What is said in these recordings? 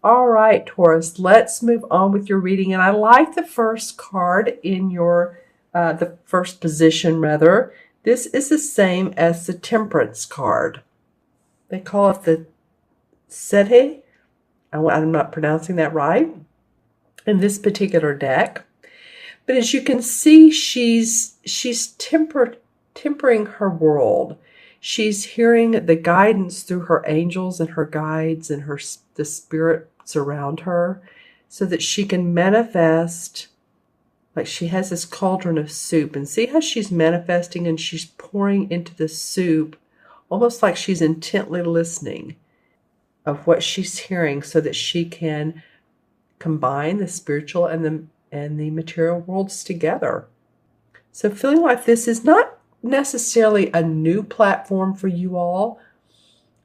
All right, Taurus, let's move on with your reading. And I like the first card in your, the first position, rather. This is the same as the Temperance card. They call it the Sete. I'm not pronouncing that right in this particular deck. But as you can see, she's tempering her world. She's hearing the guidance through her angels and her guides and the spirits around her so that she can manifest. Like she has this cauldron of soup, and see how she's manifesting and she's pouring into the soup almost like she's intently listening of what she's hearing so that she can combine the spiritual and the material worlds together. So feeling like this is not necessarily a new platform for you all.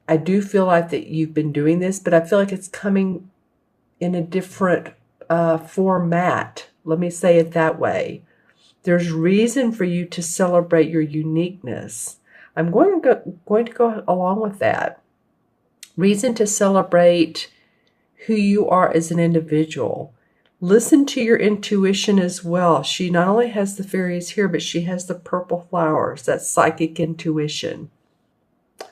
I do feel like that you've been doing this, but I feel like it's coming in a different format. Let me say it that way. There's reason for you to celebrate your uniqueness. I'm going to go along with that. Reason to celebrate who you are as an individual. Listen to your intuition as well. She not only has the fairies here, but she has the purple flowers. That's psychic intuition.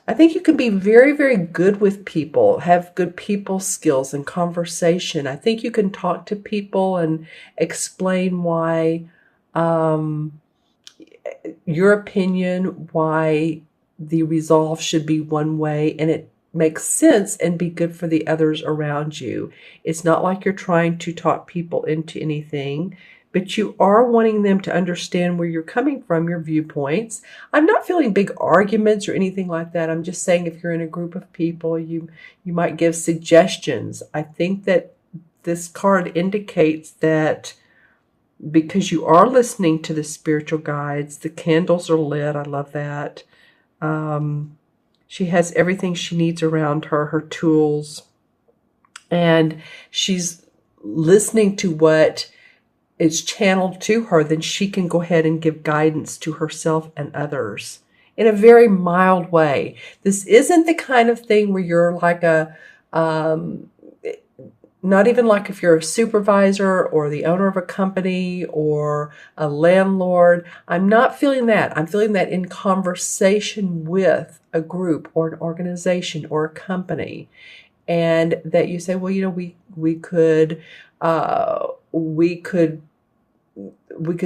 I think you can be very, very good with people, have good people skills and conversation. I think you can talk to people and explain why your opinion, why the resolve should be one way, and it makes sense and be good for the others around you. It's not like you're trying to talk people into anything, but you are wanting them to understand where you're coming from, your viewpoints. I'm not feeling big arguments or anything like that. I'm just saying if you're in a group of people, you might give suggestions. I think that this card indicates that because you are listening to the spiritual guides, the candles are lit. I love that. She has everything she needs around her, her tools, and she's listening to what is channeled to her. Then she can go ahead and give guidance to herself and others in a very mild way. This isn't the kind of thing where you're like not even like if you're a supervisor or the owner of a company or a landlord. I'm not feeling that. I'm feeling that in conversation with a group or an organization or a company. And that you say, well, you know, we could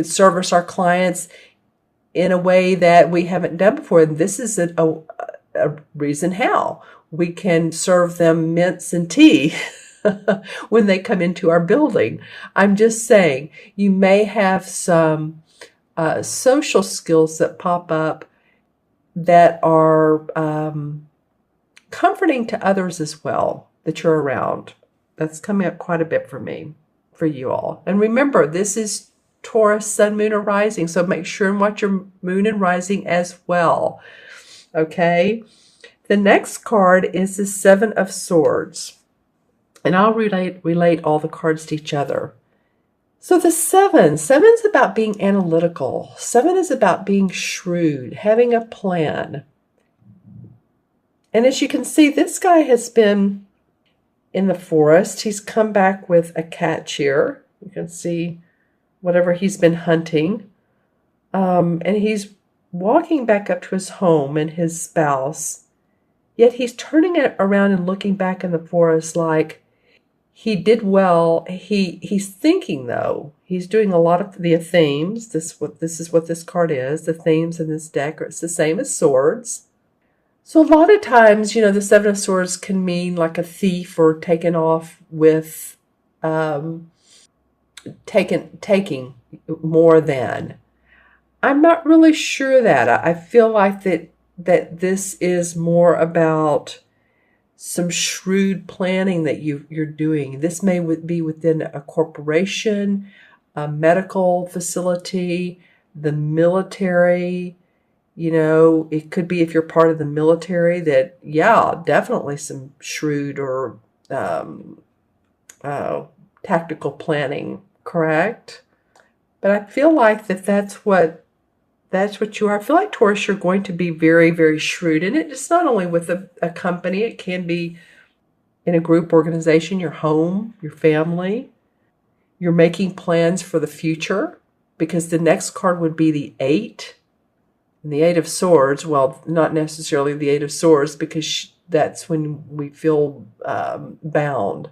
service our clients in a way that we haven't done before. And this is a reason how we can serve them mints and tea when they come into our building. I'm just saying you may have some social skills that pop up that are comforting to others as well that you're around. That's coming up quite a bit for me, for you all. And remember, this is Taurus, Sun, Moon, or Rising, so make sure and watch your Moon and Rising as well. Okay? The next card is the Seven of Swords. And I'll relate all the cards to each other. So the seven's about being analytical. 7 is about being shrewd, having a plan. And as you can see, this guy has been in the forest. He's come back with a cat here. You can see whatever he's been hunting. And he's walking back up to his home and his spouse. Yet he's turning it around and looking back in the forest like he did well. He's thinking, though. He's doing a lot of the themes. This is what this card is. The themes in this deck it's the same as swords. So a lot of times, you know, the Seven of Swords can mean like a thief or taken off with taking more than. I'm not really sure that. I feel like that this is more about some shrewd planning that you're doing. This may be within a corporation, a medical facility, the military. You know, it could be if you're part of the military that, yeah, definitely some shrewd or tactical planning, correct? But I feel like that's what you are. I feel like, Taurus, you're going to be very, very shrewd. And it's not only with a company, it can be in a group organization, your home, your family. You're making plans for the future, because the next card would be the 8. And the 8 of Swords, well, not necessarily the 8 of Swords, because that's when we feel bound.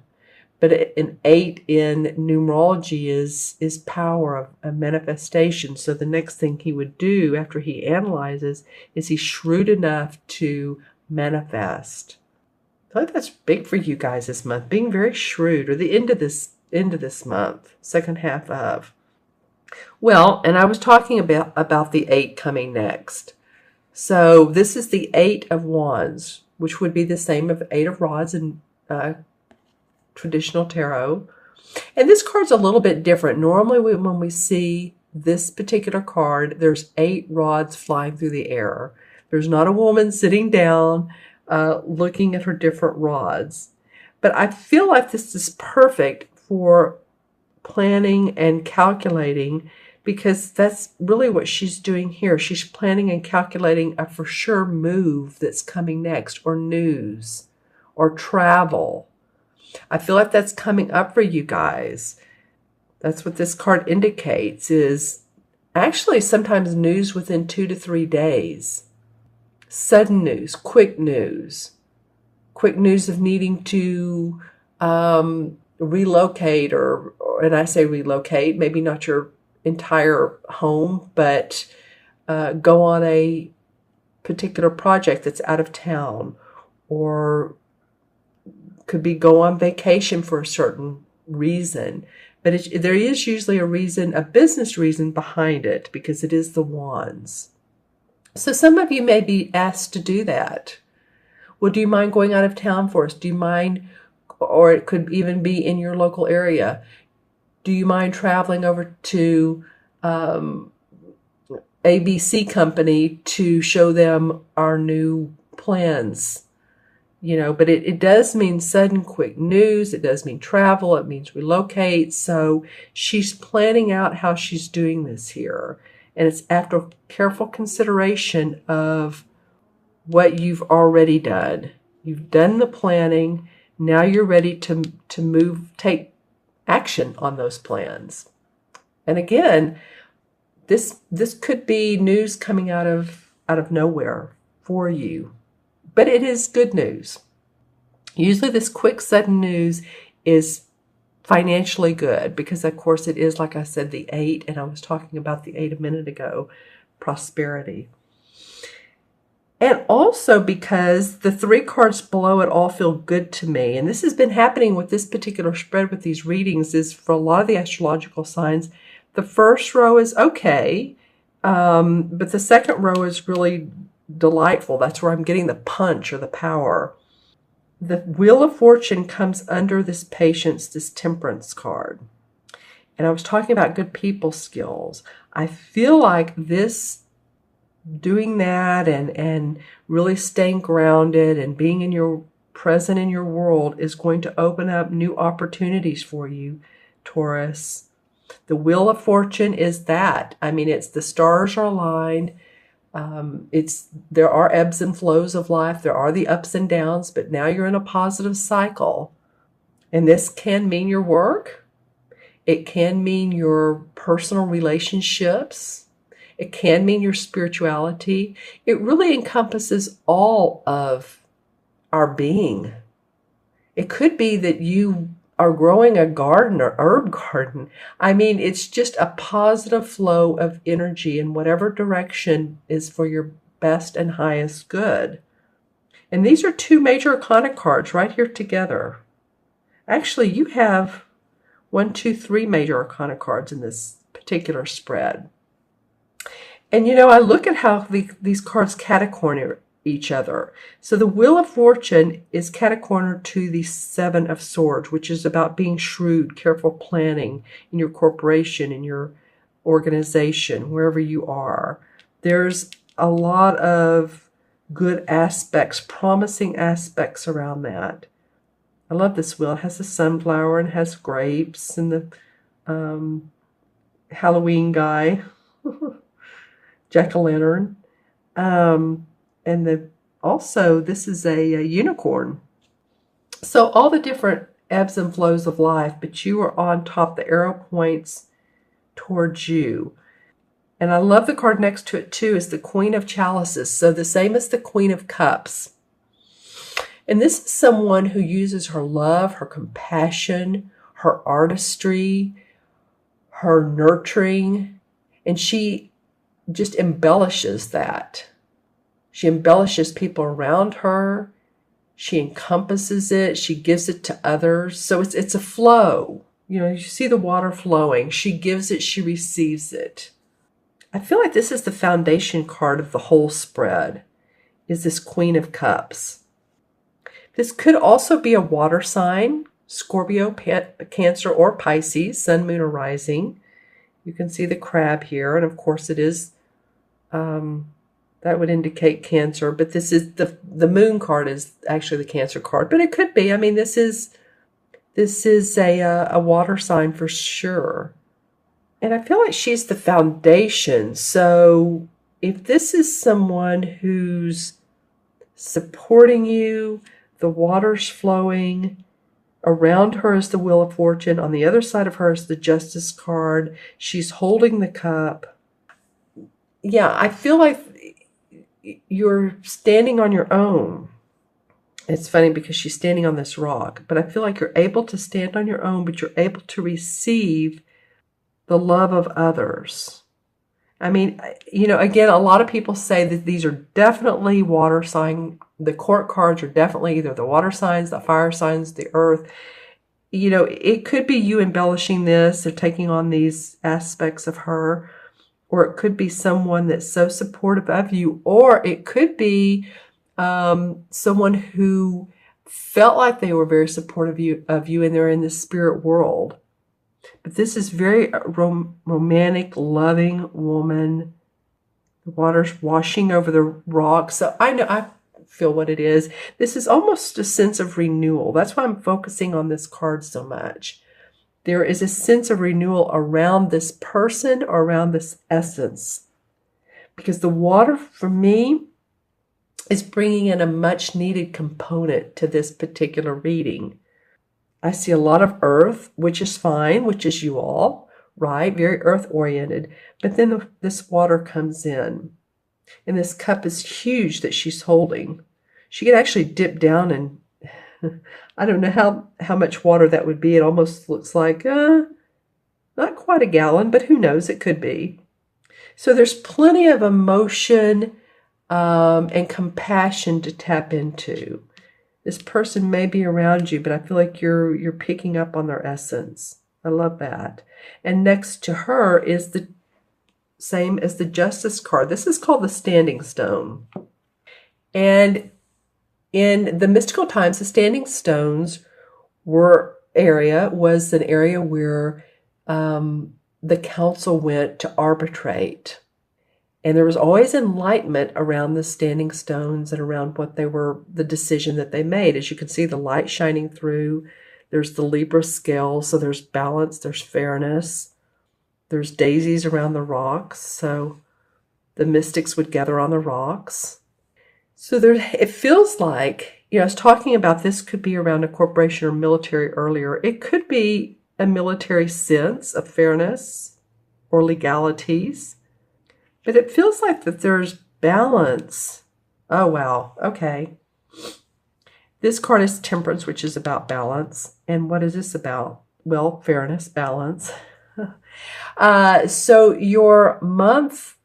But an 8 in numerology is power, a manifestation. So the next thing he would do after he analyzes is he's shrewd enough to manifest. I feel like that's big for you guys this month, being very shrewd, or the end of this month, second half of. Well, and I was talking about the 8 coming next. So this is the 8 of Wands, which would be the same as 8 of Rods in traditional tarot. And this card's a little bit different. Normally when we see this particular card, there's 8 rods flying through the air. There's not a woman sitting down looking at her different rods. But I feel like this is perfect for planning and calculating, because that's really what she's doing here. She's planning and calculating a for sure move that's coming next, or news, or travel. I feel like that's coming up for you guys. That's what this card indicates, is actually sometimes news within 2 to 3 days. Sudden news, quick news of needing to relocate, and I say relocate, maybe not your entire home, but go on a particular project that's out of town, or could be go on vacation for a certain reason. But there is usually a reason, a business reason behind it, because it is the Wands. So some of you may be asked to do that. Well, do you mind going out of town for us? Do you mind, or it could even be in your local area, do you mind traveling over to ABC company to show them our new plans? You know, but it does mean sudden, quick news. It does mean travel. It means relocate. So she's planning out how she's doing this here. And it's after careful consideration of what you've already done. You've done the planning. Now you're ready to move, take action on those plans. And again, this could be news coming out of nowhere for you. But it is good news. Usually this quick, sudden news is financially good, because of course it is, like I said, the 8, and I was talking about the 8 a minute ago, prosperity. And also because the 3 cards below it all feel good to me. And this has been happening with this particular spread with these readings, is for a lot of the astrological signs, the first row is okay, but the second row is really delightful. That's where I'm getting the punch or the power. The Wheel of Fortune comes under this Patience, this Temperance card. And I was talking about good people skills. I feel like this, doing that and really staying grounded and being in your present in your world, is going to open up new opportunities for you, Taurus. The Wheel of Fortune is that. I mean, it's the stars are aligned. There are ebbs and flows of life. There are the ups and downs, but now you're in a positive cycle. And this can mean your work. It can mean your personal relationships. It can mean your spirituality. It really encompasses all of our being. It could be that you are growing a garden or herb garden. I mean, it's just a positive flow of energy in whatever direction is for your best and highest good. And these are 2 major arcana cards right here together. Actually, you have 1, 2, 3 major arcana cards in this particular spread. And you know, I look at how these cards catacorner each other. So the Wheel of Fortune is catacorner to the 7 of Swords, which is about being shrewd, careful planning in your corporation, in your organization, wherever you are. There's a lot of good aspects, promising aspects around that. I love this wheel. It has a sunflower and has grapes and the Halloween guy, jack-o'-lantern. And also, this is a unicorn. So all the different ebbs and flows of life, but you are on top. The arrow points towards you. And I love the card next to it too, is the Queen of Chalices. So the same as the Queen of Cups. And this is someone who uses her love, her compassion, her artistry, her nurturing, and she just embellishes that. She embellishes people around her. She encompasses it. She gives it to others. So it's a flow. You know, you see the water flowing. She gives it, she receives it. I feel like this is the foundation card of the whole spread, is this Queen of Cups. This could also be a water sign, Scorpio, Cancer, or Pisces, Sun, Moon, or Rising. You can see the crab here, and of course it is, that would indicate Cancer, but this is the Moon card is actually the Cancer card, but it could be. I mean, this is a water sign for sure. And I feel like she's the foundation. So if this is someone who's supporting you, the water's flowing, around her is the Wheel of Fortune, on the other side of her is the Justice card, she's holding the cup. Yeah, I feel like you're standing on your own. It's funny because she's standing on this rock, but I feel like you're able to stand on your own, but you're able to receive the love of others. I mean, you know, again, a lot of people say that these are definitely water sign. The court cards are definitely either the water signs, the fire signs, the earth. You know, it could be you embellishing this or taking on these aspects of her, or it could be someone that's so supportive of you, or it could be someone who felt like they were very supportive of you and they're in the spirit world. But this is very romantic, loving woman. The water's washing over the rocks. So I feel what it is. This is almost a sense of renewal. That's why I'm focusing on this card so much. There is a sense of renewal around this person or around this essence. Because the water, for me, is bringing in a much needed component to this particular reading. I see a lot of earth, which is fine, which is you all, right? Very earth oriented. But then this water comes in. And this cup is huge that she's holding. She could actually dip down and I don't know how much water that would be. It almost looks like not quite a gallon, but who knows? It could be. So there's plenty of emotion and compassion to tap into. This person may be around you, but I feel like you're picking up on their essence. I love that. And next to her is the same as the Justice card. This is called the Standing Stone. And in the mystical times, the standing stones was an area where the council went to arbitrate. And there was always enlightenment around the standing stones and around what they were, the decision that they made. As you can see, the light shining through. There's the Libra scale, so there's balance, there's fairness. There's daisies around the rocks, so the mystics would gather on the rocks. So it feels like, you know, I was talking about this could be around a corporation or military earlier. It could be a military sense of fairness or legalities. But it feels like that there's balance. Oh, wow. Okay. This card is Temperance, which is about balance. And what is this about? Well, fairness, balance. So your month,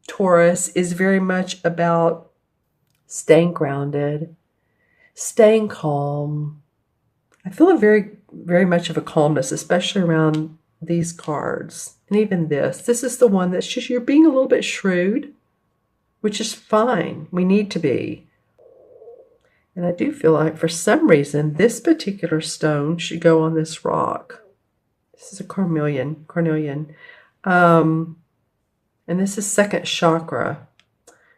Taurus, is very much about staying grounded, staying calm. I feel a very, very much of a calmness, especially around these cards. And even this is the one that's just, you're being a little bit shrewd, which is fine. We need to be. And I do feel like for some reason, this particular stone should go on this rock. This is a carnelian. And this is second chakra.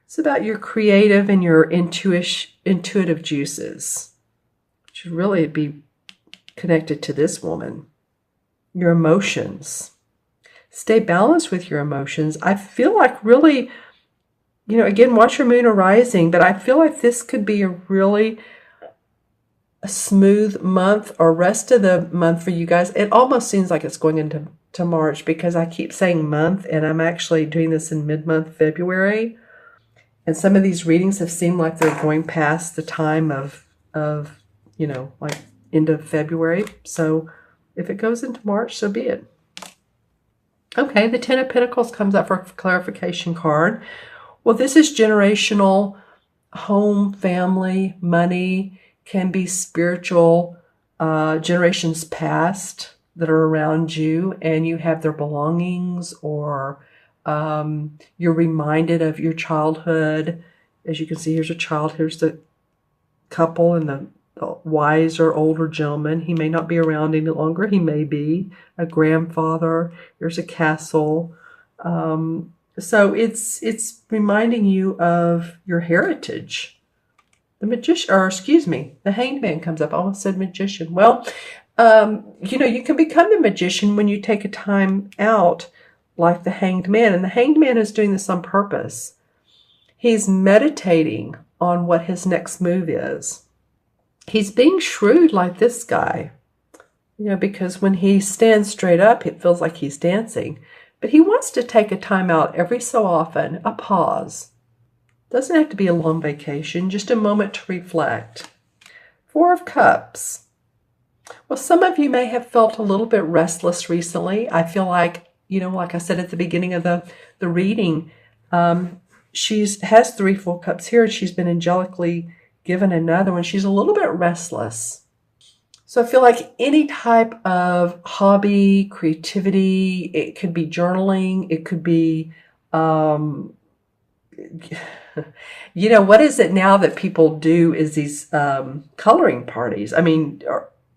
It's about your creative and your intuitive juices, which should really be connected to this woman. Your emotions. Stay balanced with your emotions. I feel like really, you know, again, watch your moon or rising, but I feel like this could be a really a smooth month or rest of the month for you guys. It almost seems like it's going into March because I keep saying month and I'm actually doing this in mid-month February. And some of these readings have seemed like they're going past the time of like end of February. So if it goes into March, so be it. Okay, the Ten of Pentacles comes up for a clarification card. Well, this is generational, home, family, money, can be spiritual, generations past that are around you, and you have their belongings, or you're reminded of your childhood. As you can see, here's a child, here's the couple and the wiser older gentleman. He may not be around any longer. He may be a grandfather. There's a castle. So it's reminding you of your heritage. The magician, or excuse me, the hanged man comes up. I almost said magician. Well, you can become the magician when you take a time out like the hanged man. And the hanged man is doing this on purpose. He's meditating on what his next move is. He's being shrewd like this guy, because when he stands straight up, it feels like he's dancing. But he wants to take a time out every so often, a pause. Doesn't have to be a long vacation, just a moment to reflect. Four of Cups. Well, some of you may have felt a little bit restless recently. I feel like, like I said at the beginning of the reading, she has 3 full cups here, and she's been angelically given another one. She's a little bit restless. So I feel like any type of hobby, creativity, it could be journaling, it could be, what is it now that people do is these coloring parties. I mean,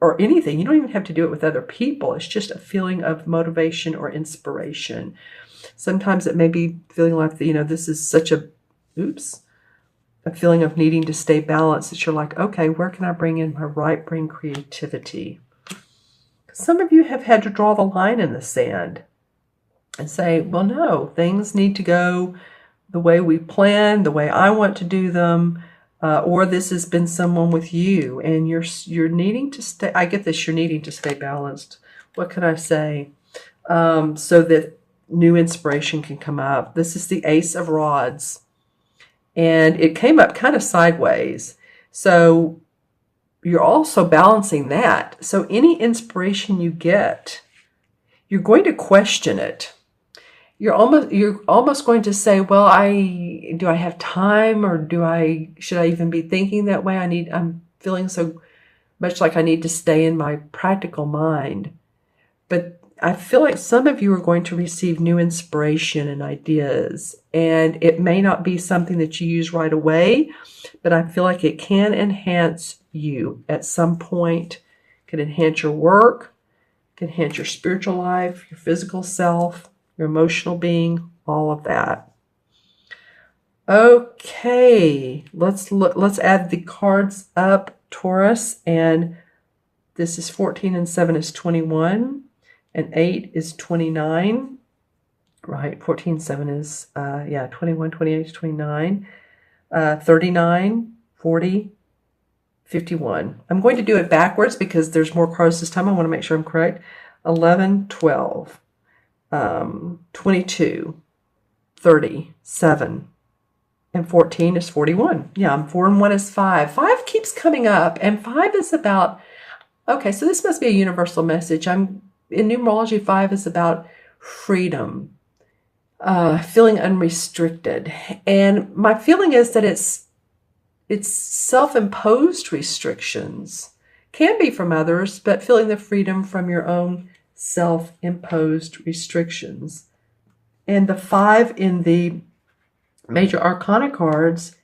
or anything. You don't even have to do it with other people. It's just a feeling of motivation or inspiration. Sometimes it may be feeling like, this is such a feeling of needing to stay balanced, that you're like, okay, where can I bring in my right brain creativity? Some of you have had to draw the line in the sand and say, well, no, things need to go the way we plan, the way I want to do them, or this has been someone with you, and you're needing to stay. I get this. You're needing to stay balanced. What can I say? So that new inspiration can come up. This is the Ace of Rods, and it came up kind of sideways. So you're also balancing that. So any inspiration you get, you're going to question it. You're almost going to say, well, do I have time, or should I even be thinking that way? I'm feeling so much like I need to stay in my practical mind. But I feel like some of you are going to receive new inspiration and ideas, and it may not be something that you use right away, but I feel like it can enhance you at some point. It can enhance your work, can enhance your spiritual life, your physical self, your emotional being, all of that. Okay, let's add the cards up, Taurus, and this is 14 and 7 is 21, and 8 is 29, right? 14, 7 is, 21, 28 is 29, 39, 40, 51. I'm going to do it backwards because there's more cards this time. I want to make sure I'm correct. 11, 12. 22, 30, 7, and 14 is 41. Yeah, 4 and 1 is 5. 5 keeps coming up, and 5 is about, okay, so this must be a universal message. In numerology, 5 is about freedom, feeling unrestricted. And my feeling is that it's self-imposed restrictions. Can be from others, but feeling the freedom from your own self-imposed restrictions. And the 5 in the major arcana cards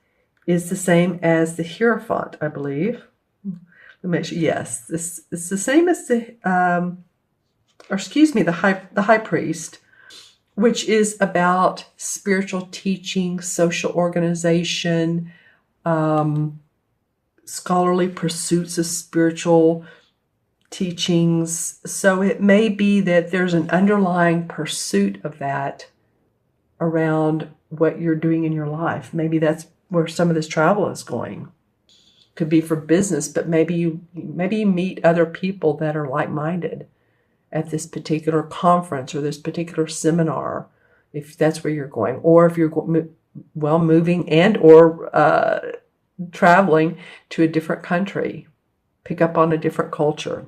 is the same as the Hierophant, I believe. Let me make sure. Yes, it's the same as the High Priest, which is about spiritual teaching, social organization, scholarly pursuits of spiritual teachings. So it may be that there's an underlying pursuit of that around what you're doing in your life. Maybe that's where some of this travel is going. Could be for business, but maybe you meet other people that are like-minded at this particular conference or this particular seminar, if that's where you're going, or if you're moving and or traveling to a different country, pick up on a different culture.